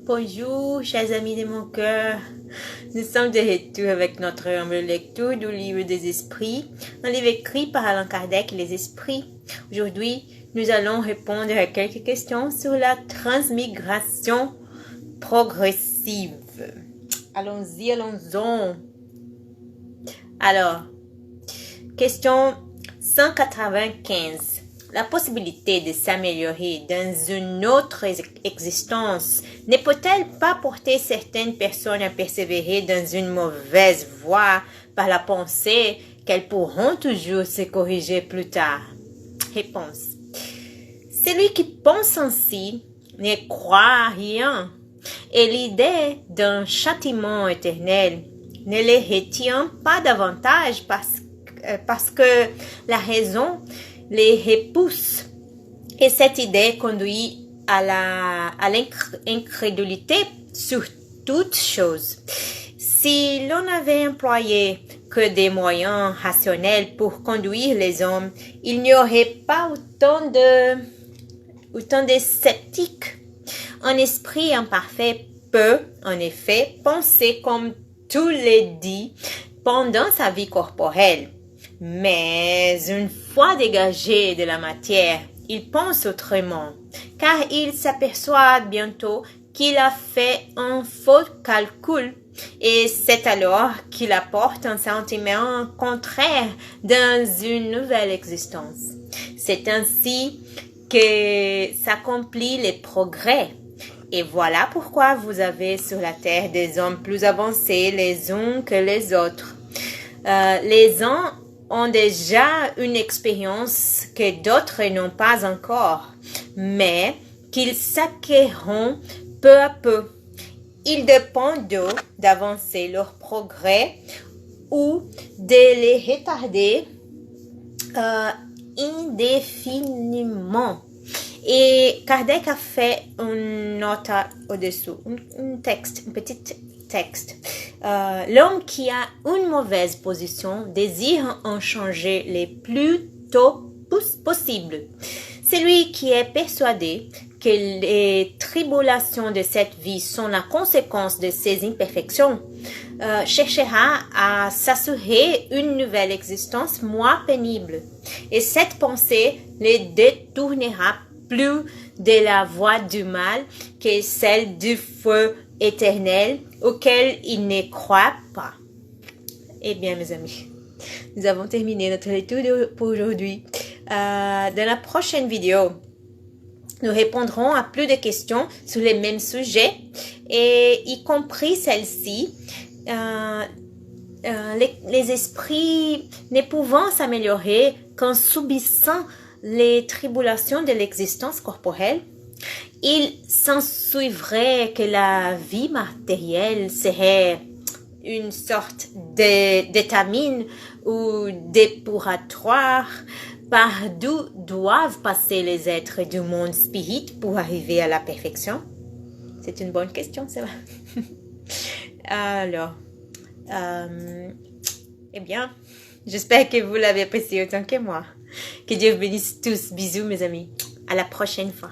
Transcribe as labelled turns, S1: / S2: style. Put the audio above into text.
S1: Bonjour, chers amis de mon cœur. Nous sommes de retour avec notre humble lecture du livre des esprits, un livre écrit par Allan Kardec, Les Esprits. Aujourd'hui, nous allons répondre à quelques questions sur la transmigration progressive. Allons-y, allons-y. Alors, question 195. La possibilité de s'améliorer dans une autre existence ne peut-elle pas porter certaines personnes à persévérer dans une mauvaise voie par la pensée qu'elles pourront toujours se corriger plus tard? Réponse. Celui qui pense ainsi ne croit à rien, et l'idée d'un châtiment éternel ne les retient pas davantage parce que la raison les repousse. Et cette idée conduit à l'incrédulité sur toute chose. Si l'on avait employé que des moyens rationnels pour conduire les hommes, il n'y aurait pas autant de sceptiques. Un esprit imparfait peut, en effet, penser comme tous les dits pendant sa vie corporelle. Mais une fois dégagé de la matière, il pense autrement, car il s'aperçoit bientôt qu'il a fait un faux calcul, et c'est alors qu'il apporte un sentiment contraire dans une nouvelle existence. C'est ainsi que s'accomplissent les progrès. Et voilà pourquoi vous avez sur la terre des hommes plus avancés les uns que les autres. Les uns ont déjà une expérience que d'autres n'ont pas encore, mais qu'ils s'acquerront peu à peu. Il dépend d'eux d'avancer leur progrès ou de les retarder indéfiniment. Et Kardec a fait une note au-dessous, un petit texte. L'homme qui a une mauvaise position désire en changer le plus tôt possible. Celui qui est persuadé que les tribulations de cette vie sont la conséquence de ses imperfections cherchera à s'assurer une nouvelle existence moins pénible. Et cette pensée les détournera plus de la voie du mal que celle du feu éternel auquel il ne croit pas. Eh bien, mes amis, nous avons terminé notre lecture pour aujourd'hui. Dans la prochaine vidéo, nous répondrons à plus de questions sur les mêmes sujets, et y compris celle-ci. Les esprits ne pouvant s'améliorer qu'en subissant les tribulations de l'existence corporelle, il s'ensuivrait que la vie matérielle serait une sorte d'étamine ou d'épuratoire par d'où doivent passer les êtres du monde spirit pour arriver à la perfection? C'est une bonne question, c'est vrai. Alors, eh bien, j'espère que vous l'avez apprécié autant que moi. Que Dieu vous bénisse tous. Bisous, mes amis. À la prochaine fois.